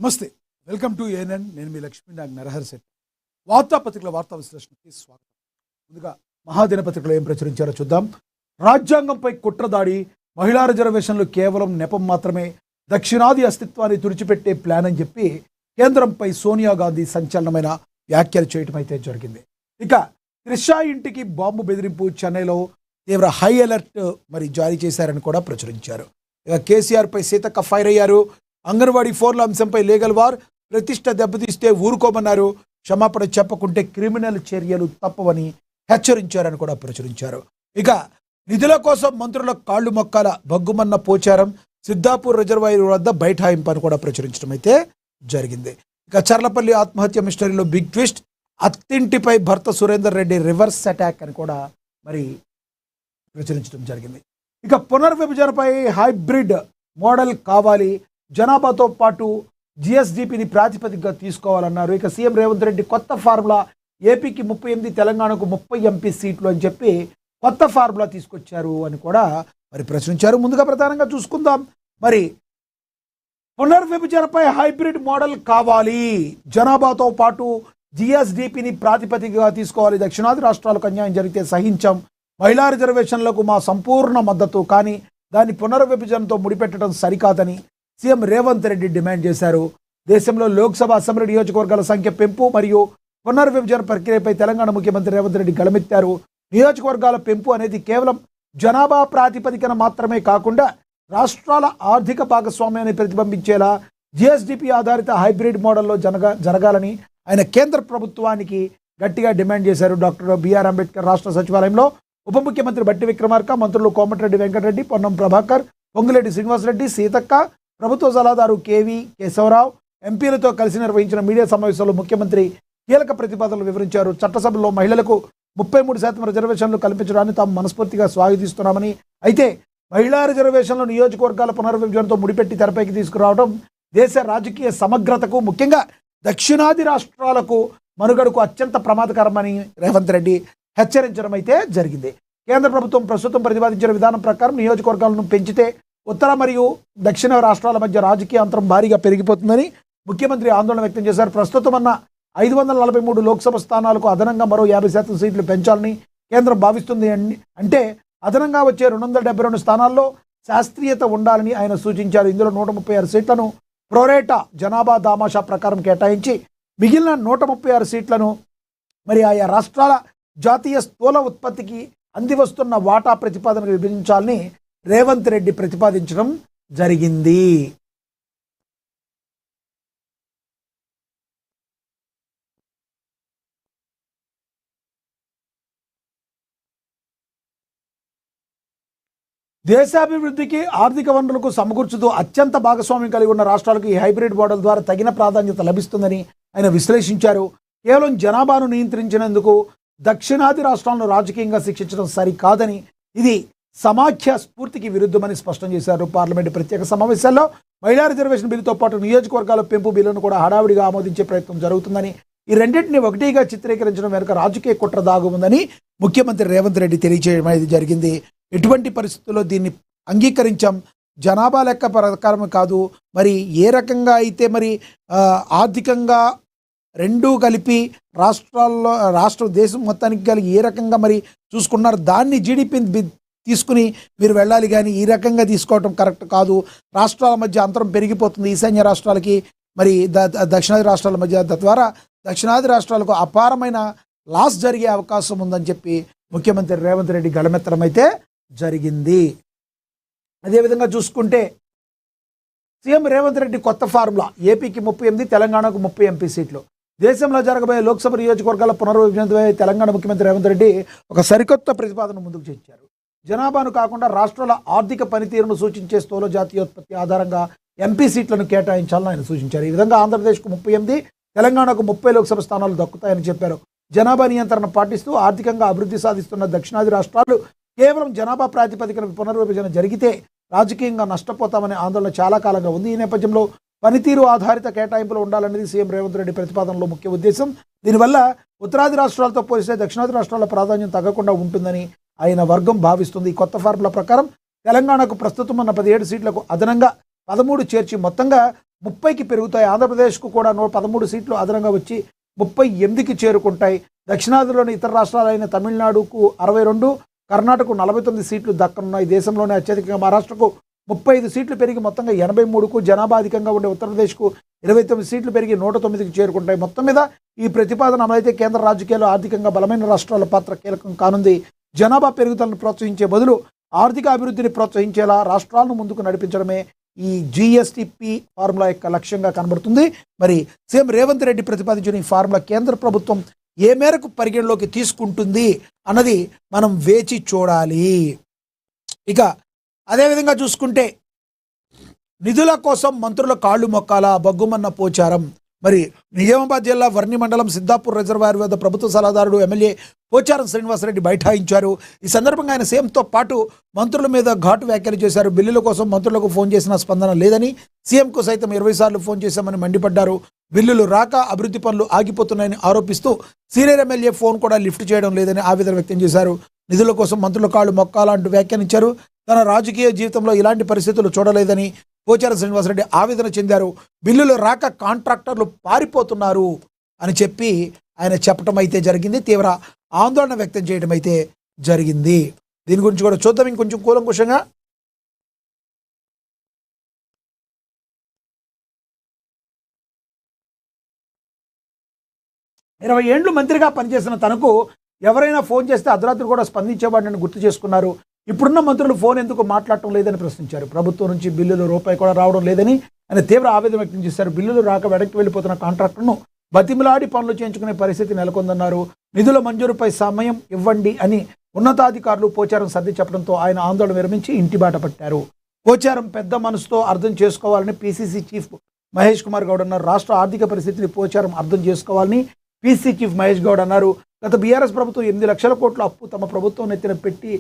నమస్తే, welcome to ANN. నేను మీ లక్ష్మీనాగ్ నరహర్ శెట్టి. వార్తాపత్రికల వార్తా విశ్లేషణకి స్వాగతం. ముందుగా మహాదినపత్రికలో ఏం ప్రచురించారో చూద్దాం. రాజ్యాంగంపై కుట్రదాడి, మహిళా రిజర్వేషన్లు కేవలం నెపం మాత్రమే, దక్షిణాది అస్తిత్వాన్ని తుడిచిపెట్టే ప్లాన్ అని చెప్పి కేంద్రంపై సోనియా గాంధీ సంచలనమైన వ్యాఖ్యలు చేయటం అయితే జరిగింది. ఇక త్రిషా ఇంటికి బాంబు బెదిరింపు, చెన్నైలో తీవ్ర హై అలర్ట్ జారీ చేశారని కూడా ప్రచురించారు. ఇక కేసీఆర్ పై సీతక్క ఫైర్ అయ్యారు. అంగన్వాడీ ఫోర్ల అంశంపై లీగల్ వార్, ప్రతిష్ట దెబ్బతీస్తే ఊరుకోమన్నారు, క్షమాపణ చెప్పకుంటే క్రిమినల్ చర్యలు తప్పవని హెచ్చరించారని కూడా ప్రచురించారు. ఇక నిధుల కోసం మంత్రుల కాళ్లు మొక్కాల, బగ్గుమన్న పోచారం, సిద్ధాపూర్ రిజర్వాయర్ వద్ద బైఠాయింపు అని కూడా ప్రచురించడం అయితే జరిగింది. ఇక చర్లపల్లి ఆత్మహత్య మిస్టరీలో బిగ్ ట్విస్ట్, అత్తింటిపై భర్త సురేందర్ రెడ్డి రివర్స్ అటాక్ అని కూడా ప్రచురించడం జరిగింది. ఇక పునర్విభజనపై హైబ్రిడ్ మోడల్ కావాలి, జనాభాతో పాటు జిఎస్డిపిని ప్రాతిపదికగా తీసుకోవాలన్నారు. ఇక సీఎం రేవంత్ రెడ్డి కొత్త ఫార్ములా, ఏపీకి 38, తెలంగాణకు 30 ఎంపీ సీట్లు అని చెప్పి కొత్త ఫార్ములా తీసుకొచ్చారు అని కూడా ప్రచురించారు. ముందుగా ప్రధానంగా చూసుకుందాం. పునర్విభజనపై హైబ్రిడ్ మోడల్ కావాలి, జనాభాతో పాటు జిఎస్డిపిని ప్రాతిపదికగా తీసుకోవాలి, దక్షిణాది రాష్ట్రాలకు అన్యాయం జరిగితే సహించాం, మహిళా రిజర్వేషన్లకు మా సంపూర్ణ మద్దతు, కానీ దాన్ని పునర్విభజనతో ముడిపెట్టడం సరికాదని సీఎం రేవంత్ రెడ్డి డిమాండ్ చేశారు. దేశంలో లోక్సభ, అసెంబ్లీ నియోజకవర్గాల సంఖ్య పెంపు మరియు పునర్విభజన ప్రక్రియపై తెలంగాణ ముఖ్యమంత్రి రేవంత్ రెడ్డి గళమెత్తారు. నియోజకవర్గాల పెంపు అనేది కేవలం జనాభా ప్రాతిపదికన మాత్రమే కాకుండా రాష్ట్రాల ఆర్థిక భాగస్వామ్యాన్ని ప్రతిబింబించేలా జిఎస్డిపి ఆధారిత హైబ్రిడ్ మోడల్లో జరగాలని ఆయన కేంద్ర ప్రభుత్వానికి గట్టిగా డిమాండ్ చేశారు. డాక్టర్ బిఆర్ అంబేద్కర్ రాష్ట్ర సచివాలయంలో ఉప ముఖ్యమంత్రి బట్టి విక్రమార్క, మంత్రులు కోమటిరెడ్డి వెంకటరెడ్డి, పొన్నం ప్రభాకర్, పొంగులేటి శ్రీనివాసరెడ్డి, సీతక్క, ప్రభుత్వ సలహాదారు కేవీ కేశవరావు ఎంపీలతో కలిసి నిర్వహించిన మీడియా సమావేశంలో ముఖ్యమంత్రి కీలక ప్రతిపాదనలు వివరించారు. చట్టసభలో మహిళలకు 33% రిజర్వేషన్లు కల్పించడాన్ని తాము మనస్ఫూర్తిగా స్వాగతిస్తున్నామని, అయితే మహిళా రిజర్వేషన్లు నియోజకవర్గాల పునర్విభజనతో ముడిపెట్టి తెరపైకి తీసుకురావడం దేశ రాజకీయ సమగ్రతకు, ముఖ్యంగా దక్షిణాది రాష్ట్రాలకు మనుగడకు అత్యంత ప్రమాదకరమని రేవంత్ రెడ్డి హెచ్చరించడం అయితే జరిగింది. కేంద్ర ప్రభుత్వం ప్రస్తుతం ప్రతిపాదించిన విధానం ప్రకారం నియోజకవర్గాలను పెంచితే ఉత్తర మరియు దక్షిణ రాష్ట్రాల మధ్య రాజకీయ అంతరం భారీగా పెరిగిపోతుందని ముఖ్యమంత్రి ఆందోళన వ్యక్తం చేశారు. ప్రస్తుతం ఉన్న 543 లోక్సభ స్థానాలకు అదనంగా మరో 50% సీట్లు పెంచాలని కేంద్రం భావిస్తుంది. అంటే అదనంగా వచ్చే 272 స్థానాల్లో శాస్త్రీయత ఉండాలని ఆయన సూచించారు. ఇందులో 136 సీట్లను ప్రోరేటా జనాభా దామాషా ప్రకారం కేటాయించి మిగిలిన 136 సీట్లను ఆయా రాష్ట్రాల జాతీయ స్థూల ఉత్పత్తికి అందివస్తున్న వాటా ప్రతిపాదనకు విభజించాలని రేవంత్ రెడ్డి ప్రతిపాదించడం జరిగింది. దేశాభివృద్ధికి ఆర్థిక వనరులకు సమకూర్చుతూ అత్యంత భాగస్వామ్యం కలిగి ఉన్న రాష్ట్రాలకు ఈ హైబ్రిడ్ మోడల్ ద్వారా తగిన ప్రాధాన్యత లభిస్తుందని ఆయన విశ్లేషించారు. కేవలం జనాభాను నియంత్రించినందుకు దక్షిణాది రాష్ట్రాలను రాజకీయంగా శిక్షించడం సరికాదని, ఇది సమాఖ్య స్ఫూర్తికి విరుద్ధమని స్పష్టం చేశారు. పార్లమెంటు ప్రత్యేక సమావేశాల్లో మహిళా రిజర్వేషన్ బిల్లుతో పాటు నియోజకవర్గాల పెంపు బిల్లును కూడా హడావిడిగా ఆమోదించే ప్రయత్నం జరుగుతుందని, ఈ రెండింటిని ఒకటిగా చిత్రీకరించడం వెనుక రాజకీయ కుట్ర దాగు ఉందని ముఖ్యమంత్రి రేవంత్ రెడ్డి తెలియజేయడం అనేది జరిగింది. ఎటువంటి పరిస్థితుల్లో దీన్ని అంగీకరించాం, జనాభా లెక్క ప్రకారం కాదు, ఏ రకంగా అయితే ఆర్థికంగా రెండూ కలిపి రాష్ట్ర దేశం మొత్తానికి కలిగి ఏ రకంగా చూసుకున్నారు, దాన్ని జీడిపిని తీసుకుని మీరు వెళ్ళాలి, కానీ ఈ రకంగా తీసుకోవటం కరెక్ట్ కాదు. రాష్ట్రాల మధ్య అంతరం పెరిగిపోతుంది, ఈశాన్య రాష్ట్రాలకి దక్షిణాది రాష్ట్రాల మధ్య, తద్వారా దక్షిణాది రాష్ట్రాలకు అపారమైన లాస్ జరిగే అవకాశం ఉందని చెప్పి ముఖ్యమంత్రి రేవంత్ రెడ్డి గళమెత్తడం అయితే జరిగింది. అదేవిధంగా చూసుకుంటే సీఎం రేవంత్ రెడ్డి కొత్త ఫార్ములా, ఏపీకి 38, తెలంగాణకు 30 ఎంపీ సీట్లు. దేశంలో జరగబోయే లోక్సభ నియోజకవర్గాల పునర్విభజనపై తెలంగాణ ముఖ్యమంత్రి రేవంత్ రెడ్డి ఒక సరికొత్త ప్రతిపాదన ముందుకు తెచ్చారు. జనాభాను కాకుండా రాష్ట్రాల ఆర్థిక పనితీరును సూచించే స్థూల జాతీయోత్పత్తి ఆధారంగా ఎంపీ సీట్లను కేటాయించాలని ఆయన సూచించారు. ఈ విధంగా ఆంధ్రప్రదేశ్కు 38, తెలంగాణకు 30 లోక్సభ స్థానాలు దక్కుతాయని చెప్పారు. జనాభా నియంత్రణ పాటిస్తూ ఆర్థికంగా అభివృద్ధి సాధిస్తున్న దక్షిణాది రాష్ట్రాలు కేవలం జనాభా ప్రాతిపదికన పునర్విభజన జరిగితే రాజకీయంగా నష్టపోతామనే ఆందోళన చాలా కాలంగా ఉంది. ఈ నేపథ్యంలో పనితీరు ఆధారిత కేటాయింపులు ఉండాలనేది సీఎం రేవంత్ రెడ్డి ప్రతిపాదనలో ముఖ్య ఉద్దేశం. దీనివల్ల ఉత్తరాది రాష్ట్రాలతో పోలిస్తే దక్షిణాది రాష్ట్రాల ప్రాధాన్యం తగ్గకుండా ఉంటుందని ఆయన వర్గం భావిస్తుంది. ఈ కొత్త ఫార్ములా ప్రకారం తెలంగాణకు ప్రస్తుతం ఉన్న 17 సీట్లకు అదనంగా 13 చేర్చి మొత్తంగా 30కి పెరుగుతాయి. ఆంధ్రప్రదేశ్కు కూడా 13 సీట్లు అదనంగా వచ్చి 38కి చేరుకుంటాయి. దక్షిణాదిలోని ఇతర రాష్ట్రాలైన తమిళనాడుకు 62, కర్ణాటకకు 49 సీట్లు దక్కనున్నాయి. దేశంలోనే అత్యధికంగా మహారాష్ట్రకు 35 సీట్లు పెరిగి మొత్తంగా 83కు, జనాభా అధికంగా ఉండే ఉత్తరప్రదేశ్కు 29 సీట్లు పెరిగి 109కి చేరుకుంటాయి. మొత్తం మీద ఈ ప్రతిపాదన అమలైతే కేంద్ర రాజకీయాల్లో ఆర్థికంగా బలమైన రాష్ట్రాల పాత్ర కీలకం కానుంది. జనాభా పెరుగుదలను ప్రోత్సహించే బదులు ఆర్థిక అభివృద్ధిని ప్రోత్సహించేలా రాష్ట్రాలను ముందుకు నడిపించడమే ఈ జిఎస్టిపి ఫార్ములా యొక్క లక్ష్యంగా కనబడుతుంది. మరి సీఎం రేవంత్ రెడ్డి ప్రతిపాదించిన ఈ ఫార్ములా కేంద్ర ప్రభుత్వం ఏ మేరకు పరిగణలోకి తీసుకుంటుంది అన్నది మనం వేచి చూడాలి. ఇక అదేవిధంగా చూసుకుంటే నిధుల కోసం మంత్రుల కాళ్ళు మొక్కాల బగ్గుమన్న పోచారం. మరి నిజామాబాద్ జిల్లా వర్ణి మండలం సిద్ధాపూర్ రిజర్వాయర్ వద్ద ప్రభుత్వ సలహాదారుడు ఎమ్మెల్యే పోచారం శ్రీనివాసరెడ్డి బైఠాయించారు. ఈ సందర్భంగా ఆయన సీఎంతో పాటు మంత్రుల మీద ఘాటు వ్యాఖ్యలు చేశారు. బిల్లుల కోసం మంత్రులకు ఫోన్ చేసిన స్పందన లేదని, సీఎంకు సైతం 20 సార్లు ఫోన్ చేశామని మండిపడ్డారు. బిల్లులు రాక అభివృద్ధి పనులు ఆగిపోతున్నాయని ఆరోపిస్తూ సీనియర్ ఎమ్మెల్యే ఫోన్ కూడా లిఫ్ట్ చేయడం లేదని ఆవేదన వ్యక్తం చేశారు. నిధుల కోసం మంత్రుల కాళ్ళు మొక్కాలంటూ వ్యాఖ్యానించారు. తన రాజకీయ జీవితంలో ఇలాంటి పరిస్థితులు చూడలేదని పోచారం శ్రీనివాసరెడ్డి ఆవేదన చెందారు. బిల్లులు రాక కాంట్రాక్టర్లు పారిపోతున్నారు అని చెప్పి ఆయన చెప్పడం అయితే జరిగింది. తీవ్ర ఆందోళన వ్యక్తం చేయడం అయితే జరిగింది. దీని గురించి కూడా చూద్దాం ఇంకొంచెం కూలంకుషంగా. 20 ఏండ్లు మంత్రిగా పనిచేసిన తనకు ఎవరైనా ఫోన్ చేస్తే అర్ధరాత్రి కూడా స్పందించేవాడిని గుర్తు చేసుకున్నారు. ఇప్పుడున్న మంత్రులు ఫోన్ ఎందుకు మాట్లాడటం లేదని ప్రశ్నించారు. ప్రభుత్వం నుంచి బిల్లులు రూపాయి కూడా రావడం లేదని ఆయన తీవ్ర ఆవేదన వ్యక్తం చేశారు. బిల్లులు రాక వెనక్కి వెళ్ళిపోతున్న కాంట్రాక్టర్ను బతిమిలాడి పనులు చేయించుకునే పరిస్థితి నెలకొందన్నారు. నిధుల మంజూరుపై సమయం ఇవ్వండి అని ఉన్నతాధికారులు పోచారం సర్ది చెప్పడంతో ఆయన ఆందోళన విరమించి ఇంటి బాట పట్టారు. పోచారం పెద్ద మనసుతో అర్థం చేసుకోవాలని పిసిసి చీఫ్ మహేష్ కుమార్ గౌడ్ అన్నారు. రాష్ట్ర ఆర్థిక పరిస్థితిని పోచారం అర్థం చేసుకోవాలని పిసిసి చీఫ్ మహేష్ గౌడ్ అన్నారు. గత బీఆర్ఎస్ ప్రభుత్వం 8 లక్షల కోట్ల అప్పు తమ ప్రభుత్వం నెత్తిన పెట్టి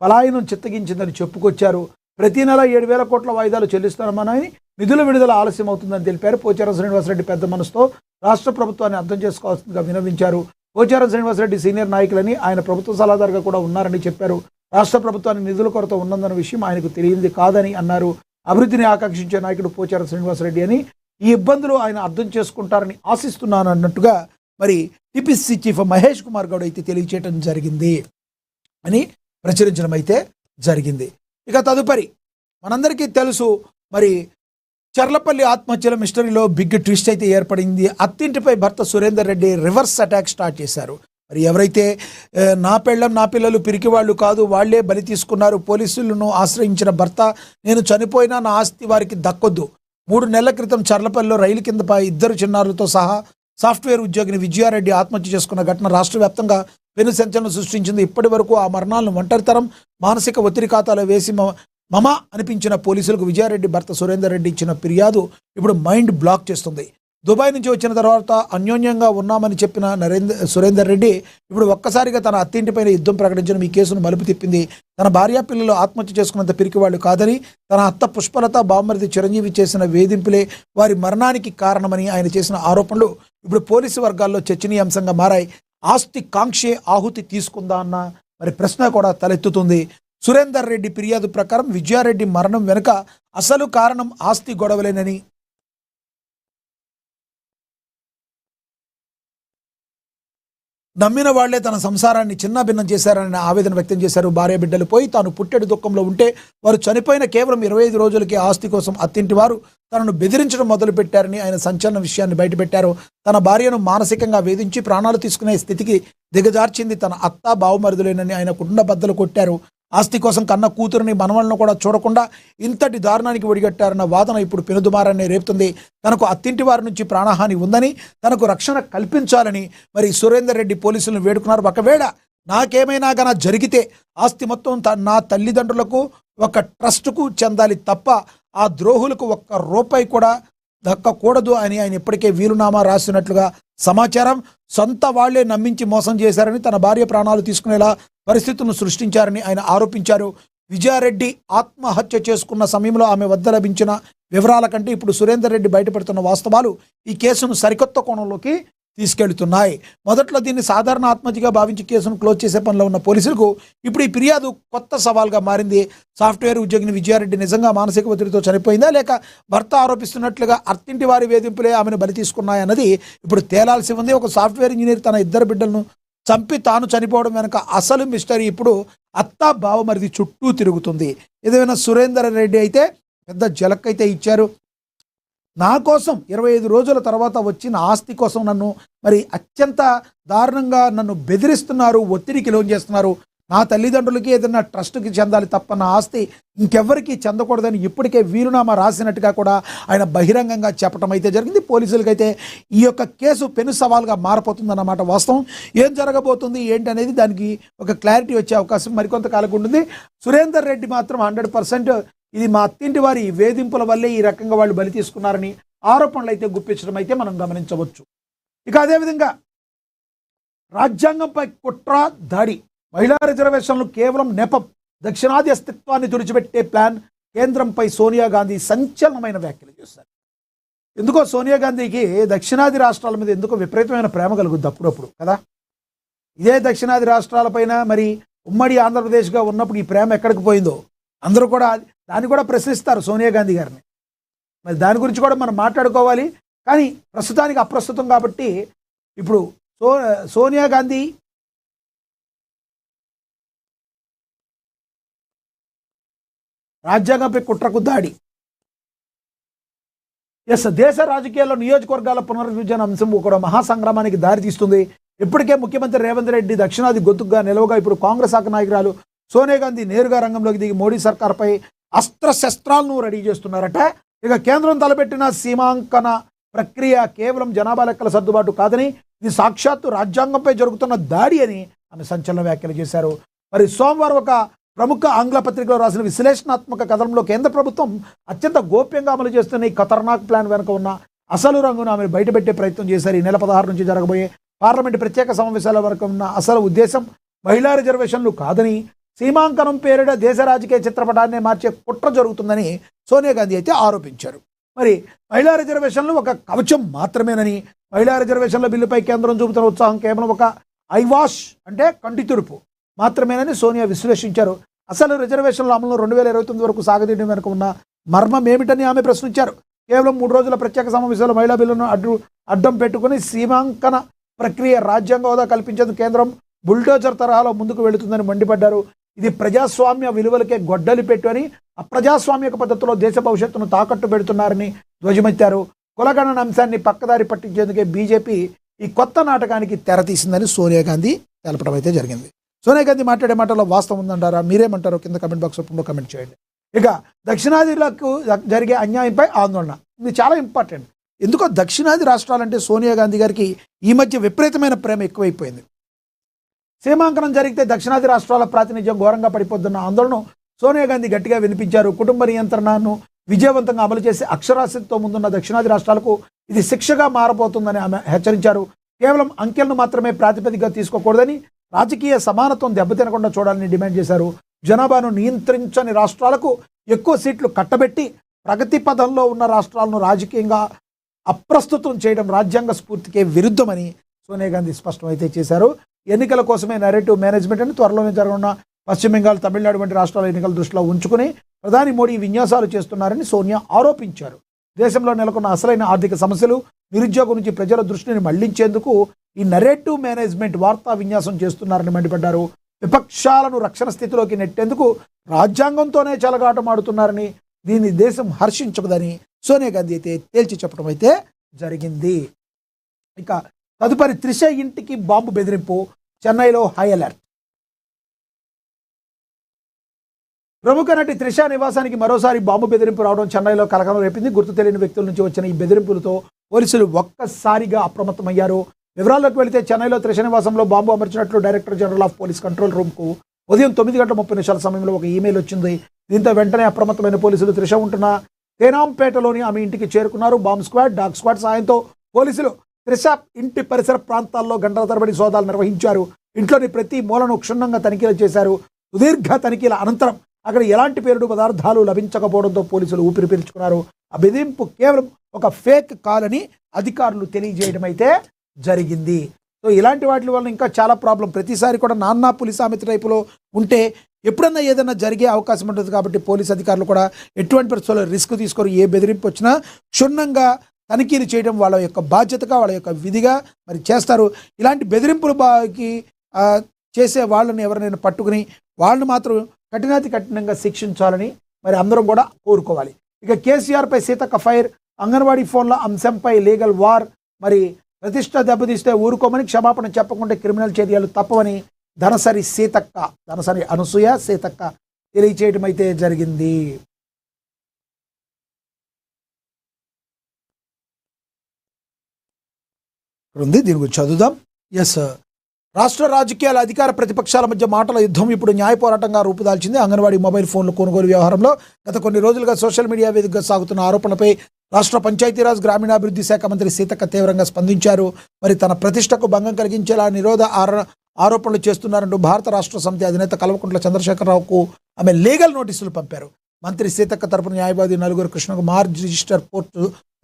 పలాయనం చిత్తగించిందని చెప్పుకొచ్చారు. ప్రతి నెల 7,000 కోట్ల వాయిదాలు చెల్లిస్తున్నామని, నిధుల విడుదల ఆలస్యం అవుతుందని తెలిపారు. పోచారం శ్రీనివాసరెడ్డి పెద్ద మనసుతో రాష్ట్ర ప్రభుత్వాన్ని అర్థం చేసుకోవాల్సిందిగా వినవించారు. పోచారం శ్రీనివాసరెడ్డి సీనియర్ నాయకులని, ఆయన ప్రభుత్వ సలహాదారుగా కూడా ఉన్నారని చెప్పారు. రాష్ట్ర ప్రభుత్వానికి నిధుల కొరత ఉన్నదన్న విషయం ఆయనకు తెలియంది కాదని అన్నారు. అభివృద్ధిని ఆకాంక్షించే నాయకుడు పోచారం శ్రీనివాసరెడ్డి అని, ఈ ఇబ్బందులు ఆయన అర్థం చేసుకుంటారని ఆశిస్తున్నాను అన్నట్టుగా మరి టిపిసి చీఫ్ మహేష్ కుమార్ గౌడ్ అయితే తెలియచేయడం జరిగింది అని ప్రచురించడం అయితే జరిగింది. ఇక తదుపరి మనందరికీ తెలుసు, మరి చర్లపల్లి ఆత్మహత్యల మిస్టరీలో బిగ్ ట్విస్ట్ అయితే ఏర్పడింది. అత్తింటిపై భర్త Surender Reddy reverse attack start చేశారు. మరి ఎవరైతే నా పెళ్ళం నా పిల్లలు పిరికివాళ్ళు కాదు, వాళ్లే బలి తీసుకున్నారు, పోలీసులను ఆశ్రయించిన భర్త నేను చనిపోయినా నా ఆస్తి వారికి దక్కొద్దు. 3 నెలల క్రితం చర్లపల్లిలో రైలు కింద 2 చిన్నారులతో సహా సాఫ్ట్వేర్ ఉద్యోగిని విజయారెడ్డి ఆత్మహత్య చేసుకున్న ఘటన రాష్ట్ర వ్యాప్తంగా పెను సంచలనం సృష్టించింది. ఇప్పటి వరకు ఆ మరణాలను ఒంటరితరం, మానసిక ఒత్తిడి ఖాతాలో వేసి మమ అనిపించిన పోలీసులకు విజయారెడ్డి భర్త సురేందర్ రెడ్డి ఇచ్చిన ఫిర్యాదు ఇప్పుడు మైండ్ బ్లాక్ చేస్తుంది. దుబాయ్ నుంచి వచ్చిన తర్వాత అన్యోన్యంగా ఉన్నామని చెప్పిన సురేందర్ రెడ్డి ఇప్పుడు ఒక్కసారిగా తన అత్తింటిపైన యుద్ధం ప్రకటించడం ఈ కేసును మలుపు తిప్పింది. తన భార్య పిల్లలు ఆత్మహత్య చేసుకున్నంత పిరికివాళ్లు కాదని, తన అత్త పుష్పలత, బామ్మరిది చిరంజీవి చేసిన వేధింపులే వారి మరణానికి కారణమని ఆయన చేసిన ఆరోపణలు ఇప్పుడు పోలీసు వర్గాల్లో చర్చనీయాంశంగా మారాయి. ఆస్తి కాంక్షే ఆహుతి తీసుకుందా అన్న మరి ప్రశ్న కూడా తలెత్తుతుంది. సురేందర్ రెడ్డి ఫిర్యాదు ప్రకారం విజయారెడ్డి మరణం వెనుక అసలు కారణం ఆస్తి గొడవలేనని, నమ్మిన వాళ్లే తన సంసారాన్ని చిన్నభిన్నం చేశారని ఆవేదన వ్యక్తం చేశారు. భార్య బిడ్డలు పోయి తాను పుట్టెడు దుఃఖంలో ఉంటే వారు చనిపోయిన కేవలం 25 రోజులకి ఆస్తి కోసం అత్తింటి వారు తనను బెదిరించడం మొదలుపెట్టారని ఆయన సంచలన విషయాన్ని బయటపెట్టారు. తన భార్యను మానసికంగా వేధించి ప్రాణాలు తీసుకునే స్థితికి దిగజార్చింది తన అత్త, బావుమరుదులేనని ఆయన కుటుంబ బద్దలు కొట్టారు. ఆస్తి కోసం కన్న కూతురుని, మనవలను కూడా చూడకుండా ఇంతటి దారుణానికి ఒడిగట్టారన్న వాదన ఇప్పుడు పెనుదుమారాన్ని రేపుతుంది. తనకు అత్తింటి వారి నుంచి ప్రాణహాని ఉందని, తనకు రక్షణ కల్పించాలని మరి సురేందర్ రెడ్డి పోలీసులను వేడుకున్నారు. ఒకవేళ నాకేమైనా గన జరిగితే ఆస్తి మొత్తం నా తల్లిదండ్రులకు, ఒక ట్రస్టుకు చెందాలి తప్ప ఆ ద్రోహులకు 1 రూపాయి కూడా దక్కకూడదు అని ఆయన ఇప్పటికే వీలునామా రాసినట్లుగా సమాచారం. సొంత వాళ్లే నమ్మించి మోసం చేశారని, తన భార్య ప్రాణాలు తీసుకునేలా పరిస్థితులను సృష్టించారని ఆయన ఆరోపించారు. విజయారెడ్డి ఆత్మహత్య చేసుకున్న సమయంలో ఆమె వద్ద లభించిన వివరాల కంటే ఇప్పుడు సురేందర్ రెడ్డి బయటపెడుతున్న వాస్తవాలు ఈ కేసును సరికొత్త కోణంలోకి తీసుకెళ్తున్నాయి. మొదట్లో దీన్ని సాధారణ ఆత్మహత్యగా భావించి కేసును క్లోజ్ చేసే పనిలో ఉన్న పోలీసులకు ఇప్పుడు ఈ ఫిర్యాదు కొత్త సవాల్గా మారింది. సాఫ్ట్వేర్ ఉద్యోగిని విజయారెడ్డి నిజంగా మానసిక ఒత్తిడితో చనిపోయిందా, లేక భర్త ఆరోపిస్తున్నట్లుగా అత్తింటి వారి వేధింపులే ఆమెను బలి తీసుకున్నాయన్నది ఇప్పుడు తేలాల్సి ఉంది. ఒక సాఫ్ట్వేర్ ఇంజనీర్ తన 2 బిడ్డలను చంపి తాను చనిపోవడం వెనక అసలు మిస్టరీ ఇప్పుడు అత్త బావమరిది చుట్టూ తిరుగుతుంది. ఏదైనా సురేందర్ రెడ్డి అయితే పెద్ద జలక్ ఇచ్చారు. నా కోసం 25 రోజుల తర్వాత వచ్చిన ఆస్తి కోసం నన్ను మరి అత్యంత దారుణంగా నన్ను బెదిరిస్తున్నారు, ఒత్తిడికి లోన్ చేస్తున్నారు. నా తల్లిదండ్రులకి ఏదైనా ట్రస్ట్కి చెందాలి తప్ప నా ఆస్తి ఇంకెవ్వరికీ చెందకూడదని ఇప్పటికే వీలునామా రాసినట్టుగా కూడా ఆయన బహిరంగంగా చెప్పడం అయితే జరిగింది. పోలీసులకైతే ఈ యొక్క కేసు పెను సవాల్గా మారిపోతుందన్నమాట వాస్తవం. ఏం జరగబోతుంది ఏంటి అనేది దానికి ఒక క్లారిటీ వచ్చే అవకాశం మరికొంతకాలం ఉంటుంది. సురేందర్ రెడ్డి మాత్రం 100% ఇది మా అత్తింటి వారి వేధింపుల వల్లే ఈ రకంగా వాళ్ళు బలి తీసుకున్నారని ఆరోపణలు అయితే గుప్పించడం అయితే మనం గమనించవచ్చు. ఇక అదేవిధంగా రాజ్యాంగంపై కుట్ర దాడి, మహిళా రిజర్వేషన్లు కేవలం నెపం, దక్షిణాది అస్తిత్వాన్ని తుడిచిపెట్టే ప్లాన్, కేంద్రంపై సోనియా గాంధీ సంచలనమైన వ్యాఖ్యలు చేశారు. ఎందుకో సోనియా గాంధీకి దక్షిణాది రాష్ట్రాల మీద ఎందుకో విపరీతమైన ప్రేమ కలుగుద్ది అప్పుడప్పుడు కదా. ఇదే దక్షిణాది రాష్ట్రాలపైన మరి ఉమ్మడి ఆంధ్రప్రదేశ్గా ఉన్నప్పుడు ఈ ప్రేమ ఎక్కడికి పోయిందో అందరూ కూడా దాన్ని కూడా ప్రశ్నిస్తారు సోనియా గాంధీ గారిని. మరి దాని గురించి కూడా మనం మాట్లాడుకోవాలి. కానీ ప్రస్తుతానికి అప్రస్తుతం కాబట్టి ఇప్పుడు సోనియా గాంధీ రాజ్యాంగంపై కుట్రకు దాడి. దేశ రాజకీయాల్లో నియోజకవర్గాల పునర్విభజన అంశం ఒక మహాసంగ్రామానికి దారితీస్తుంది. ఇప్పటికే ముఖ్యమంత్రి రేవంత్ రెడ్డి దక్షిణాది గొంతుగా నిలవగా ఇప్పుడు కాంగ్రెస్ శాఖ నాయకురాలు సోనియా గాంధీ నేరుగా రంగంలోకి దిగి మోడీ సర్కార్పై అస్త్రశస్త్రాలను రెడీ చేస్తున్నారట. ఇక కేంద్రం తలపెట్టిన సీమాంకన ప్రక్రియ కేవలం జనాభా లెక్కల సర్దుబాటు కాదని ఇది సాక్షాత్తు రాజ్యాంగంపై జరుగుతున్న దాడి అని ఆమె సంచలన వ్యాఖ్యలు చేశారు. మరి సోమవారం ఒక ప్రముఖ ఆంగ్ల పత్రికలో రాసిన విశ్లేషణాత్మక కథనంలో కేంద్ర ప్రభుత్వం అత్యంత గోప్యంగా అమలు చేస్తున్న ఈ ఖతర్నాక్ ప్లాన్ వెనుక ఉన్న అసలు రంగును ఆమె బయటపెట్టే ప్రయత్నం చేశారు. ఈ నెల 16 నుంచి జరగబోయే పార్లమెంటు ప్రత్యేక సమావేశాల వరకు ఉన్న అసలు ఉద్దేశం మహిళా రిజర్వేషన్లు కాదని, సీమాంకనం పేరిట దేశ రాజకీయ చిత్రపటాన్ని మార్చే కుట్ర జరుగుతుందని సోనియా గాంధీ అయితే ఆరోపించారు. మరి మహిళా రిజర్వేషన్లు ఒక కవచం మాత్రమేనని, మహిళా రిజర్వేషన్ల బిల్లుపై కేంద్రం చూపుతున్న ఉత్సాహం కేవలం ఒక ఐవాష్ అంటే కంటి తుడుపు మాత్రమేనని సోనియా విశ్లేషించారు. అసలు రిజర్వేషన్ల అమలు 2029 వరకు సాగదీయడం వెనుక ఉన్న మర్మం ఏమిటని ఆమె ప్రశ్నించారు. కేవలం 3 రోజుల ప్రత్యేక సమావేశాలు మహిళా బిల్లును అడ్డం పెట్టుకుని సీమాంకన ప్రక్రియ రాజ్యాంగ హోదా కల్పించేందుకు కేంద్రం బుల్డోజర్ తరహాలో ముందుకు వెళుతుందని మండిపడ్డారు. ఇది ప్రజాస్వామ్య విలువలకే గొడ్డలి పెట్టు అని, అప్రజాస్వామిక పద్ధతిలో దేశ భవిష్యత్తును తాకట్టు పెడుతున్నారని ధ్వజమెత్తారు. కులగణన అంశాన్ని పక్కదారి పట్టించేందుకే బీజేపీ ఈ కొత్త నాటకానికి తెరతీసిందని సోనియా గాంధీ తెలపడం అయితే జరిగింది. సోనియా గాంధీ మాట్లాడే మాటల్లో వాస్తవం ఉందంటారా? మీరేమంటారో కింద కమెంట్ బాక్స్ రూపంలో కమెంట్ చేయండి. ఇక దక్షిణాదిలకు జరిగే అన్యాయంపై ఆందోళన, ఇది చాలా ఇంపార్టెంట్. ఎందుకో దక్షిణాది రాష్ట్రాలంటే సోనియా గాంధీ గారికి ఈ మధ్య విపరీతమైన ప్రేమ ఎక్కువైపోయింది. సీమాంకనం జరిగితే దక్షిణాది రాష్ట్రాల ప్రాతినిధ్యం ఘోరంగా పడిపోతున్న ఆందోళన సోనియా గాంధీ గట్టిగా వినిపించారు. కుటుంబ నియంత్రణను విజయవంతంగా అమలు చేసి అక్షరాస్యతతో ముందున్న దక్షిణాది రాష్ట్రాలకు ఇది శిక్షగా మారబోతుందని ఆమె హెచ్చరించారు. కేవలం అంకెలను మాత్రమే ప్రాతిపదికగా తీసుకోకూడదని, రాజకీయ సమానత్వం దెబ్బతినకుండా చూడాలని డిమాండ్ చేశారు. జనాభాను నియంత్రించని రాష్ట్రాలకు ఎక్కువ సీట్లు కట్టబెట్టి ప్రగతి పదంలో ఉన్న రాష్ట్రాలను రాజకీయంగా అప్రస్తుతం చేయడం రాజ్యాంగ స్ఫూర్తికే విరుద్ధమని సోనియా గాంధీ స్పష్టమైతే చేశారు. ఎన్నికల కోసమే నరేటివ్ మేనేజ్మెంట్ అని త్వరలోనే జరగనున్న పశ్చిమ బెంగాల్, తమిళనాడు వంటి రాష్ట్రాల ఎన్నికల దృష్టిలో ఉంచుకుని ప్రధాని మోడీ విన్యాసాలు చేస్తున్నారని సోనియా ఆరోపించారు. దేశంలో నెలకొన్న అసలైన ఆర్థిక సమస్యలు, నిరుద్యోగం నుంచి ప్రజల దృష్టిని మళ్లించేందుకు ఈ నరేటివ్ మేనేజ్మెంట్ వార్తా విన్యాసం చేస్తున్నారని మండిపడ్డారు. విపక్షాలను రక్షణ స్థితిలోకి నెట్టేందుకు రాజ్యాంగంతోనే చెలగాటమాడుతున్నారని, దీన్ని దేశం హర్షించకదని సోనియా గాంధీ అయితే తేల్చి చెప్పడం అయితే జరిగింది. ఇక తదుపరి త్రిష ఇంటికి బాంబు బెదిరింపు, చెన్నైలో హై అలర్ట్. ప్రముఖ నటి త్రిష నివాసానికి మరోసారి బాంబు బెదిరింపు రావడం చెన్నైలో కలకలం రేపింది. గుర్తు తెలియని వ్యక్తుల నుంచి వచ్చిన ఈ బెదిరింపులతో పోలీసులు ఒక్కసారిగా అప్రమత్తమయ్యారు. వివరాల్లోకి వెళితే చెన్నైలో త్రిష నివాసంలో బాంబు అమర్చినట్లు director general of police control రూమ్కు ఉదయం 9:30 సమయంలో ఒక ఈమెయిల్ వచ్చింది. దీంతో వెంటనే అప్రమత్తమైన పోలీసులు త్రిష ఉంటున్న తేనాంపేటలోని ఆమె ఇంటికి చేరుకున్నారు. బాంబ్ స్క్వాడ్, డాగ్ స్క్వాడ్ సాయంతో పోలీసులు త్రిష ఇంటి పరిసర ప్రాంతాల్లో గంటల తరబడి సోదాలు నిర్వహించారు. ఇంట్లోని ప్రతి మూలను క్షుణ్ణంగా తనిఖీలు చేశారు. సుదీర్ఘ తనిఖీల అనంతరం అక్కడ ఎలాంటి పేలుడు పదార్థాలు లభించకపోవడంతో పోలీసులు ఊపిరి పీల్చుకున్నారు. ఆ బెదిరింపు కేవలం ఒక ఫేక్ కాల్ అని అధికారులు తెలియజేయడం అయితే జరిగింది. సో ఇలాంటి వాటి వల్ల ఇంకా చాలా ప్రాబ్లం. ప్రతిసారి కూడా నాన్నా పులి సామెత టైపులో ఉంటే ఎప్పుడన్నా ఏదైనా జరిగే అవకాశం ఉంటుంది. కాబట్టి పోలీస్ అధికారులు కూడా ఎటువంటి పరిస్థితుల్లో రిస్క్ తీసుకొని ఏ బెదిరింపు వచ్చినా క్షుణ్ణంగా తనిఖీలు చేయడం వాళ్ళ యొక్క బాధ్యతగా, వాళ్ళ యొక్క విధిగా మరి చేస్తారు. ఇలాంటి బెదిరింపులు చేసే వాళ్ళని ఎవరినైనా పట్టుకుని వాళ్ళని మాత్రం కఠినంగా శిక్షించాలని మరి అందరం కూడా కోరుకోవాలి. ఇక కేసీఆర్పై సీతక్క ఫైర్, అంగన్వాడీ ఫోన్ల అంశంపై లీగల్ వార్, మరి ప్రతిష్ట దెబ్బతీస్తే ఊరుకోమని, క్షమాపణ చెప్పకుంటే క్రిమినల్ చర్యలు తప్పవని ధనసరి అనసూయ సీతక్క తెలియచేయడం అయితే జరిగింది. దీని గురించి చదువుదాం. ఎస్, రాష్ట్ర రాజకీయాల అధికార ప్రతిపక్షాల మధ్య మాటల యుద్ధం ఇప్పుడు న్యాయ పోరాటంగా రూపుదాల్చింది. అంగన్వాడీ మొబైల్ ఫోన్ల కొనుగోలు వ్యవహారంలో గత కొన్ని రోజులుగా సోషల్ మీడియా వేదికగా సాగుతున్న ఆరోపణలపై రాష్ట్ర పంచాయతీరాజ్ గ్రామీణాభివృద్ధి శాఖ మంత్రి సీతక్క తీవ్రంగా స్పందించారు. మరి తన ప్రతిష్టకు భంగం కలిగించేలా నిరోధ ఆరోపణలు చేస్తున్నారంటూ భారత రాష్ట్ర సమితి అధినేత కల్వకుంట్ల చంద్రశేఖరరావుకు ఆమె లీగల్ నోటీసులు పంపారు. మంత్రి సీతక్క తరపున న్యాయవాది నలుగురు కృష్ణకుమార్ రిజిస్టర్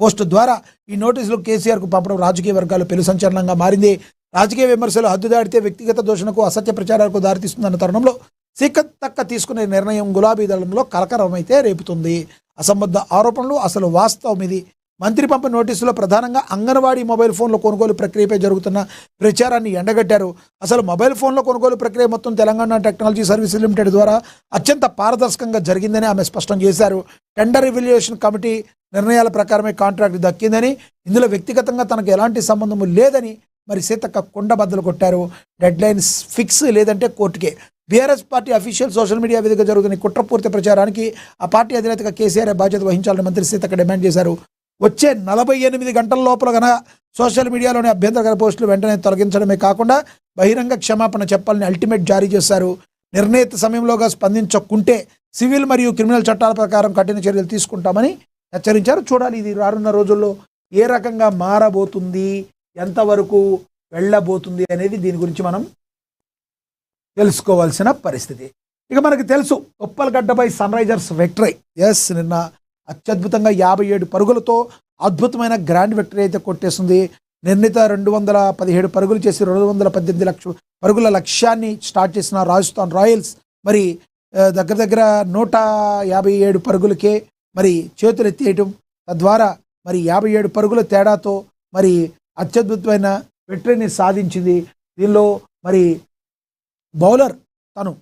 పోస్టు ద్వారా ఈ నోటీసులు కేసీఆర్కు పంపడం రాజకీయ వర్గాలు పెను సంచలనంగా మారింది. రాజకీయ విమర్శలు హద్దు దాటితే వ్యక్తిగత దోషణకు, అసత్య ప్రచారాలకు దారితీస్తుందన్న తరుణంలో సీతక్క తీసుకునే నిర్ణయం గులాబీ దళంలో కలకరమైతే రేపుతుంది. అసంబద్ధ ఆరోపణలు అసలు వాస్తవం ఇది. మంత్రి పంపిన నోటీసులో ప్రధానంగా అంగన్వాడీ మొబైల్ ఫోన్ల కొనుగోలు ప్రక్రియపై జరుగుతున్న ప్రచారాన్ని ఎండగట్టారు. అసలు మొబైల్ ఫోన్ల కొనుగోలు ప్రక్రియ మొత్తం తెలంగాణ టెక్నాలజీ సర్వీసెస్ లిమిటెడ్ ద్వారా అత్యంత పారదర్శకంగా జరిగిందని ఆమె స్పష్టం చేశారు. టెండర్ రివల్యూషన్ కమిటీ నిర్ణయాల ప్రకారమే కాంట్రాక్ట్ దక్కిందని, ఇందులో వ్యక్తిగతంగా తనకు ఎలాంటి సంబంధము లేదని మరి సీతక్క కుండబద్దలు కొట్టారు. డెడ్ లైన్స్ ఫిక్స్ లేదంటే కోర్టుకే. BRS party official social media వేదికగా జరుగుతున్న కుట్రపూర్తి ప్రచారానికి ఆ పార్టీ అధినేతగా కేసీఆర్ బాధ్యత వహించాలని మంత్రి సీతక్క డిమాండ్ చేశారు. వచ్చే 48 గంటల లోపల గన సోషల్ మీడియాలోని అభ్యంతరకర పోస్టులు వెంటనే తొలగించడమే కాకుండా బహిరంగ క్షమాపణ చెప్పాలని అల్టిమేట్ జారీ చేశారు. నిర్ణీత సమయంలోగా స్పందించకుంటే సివిల్ మరియు క్రిమినల్ చట్టాల ప్రకారం కఠిన చర్యలు తీసుకుంటామని హెచ్చరించారు. చూడాలి ఇది రానున్న రోజుల్లో ఏ రకంగా మారబోతుంది, ఎంతవరకు వెళ్ళబోతుంది అనేది దీని గురించి మనం తెలుసుకోవాల్సిన పరిస్థితి. ఇక మనకు తెలుసు ఉప్పల్గడ్డపై సన్ రైజర్స్ విక్టరీ. ఎస్, నిన్న అత్యద్భుతంగా 57 పరుగులతో అద్భుతమైన గ్రాండ్ విక్టరీ అయితే కొట్టేస్తుంది. నిర్ణీత 217 పరుగులు చేసి 218 పరుగుల లక్ష్యాన్ని స్టార్ట్ చేసిన రాజస్థాన్ రాయల్స్ మరి దగ్గర 157 పరుగులకే మరి చేతులు ఎత్తేయటం, తద్వారా మరి 57 పరుగుల తేడాతో మరి అత్యద్భుతమైన విక్టరీని సాధించింది. దీనిలో మరి బౌలర్ తను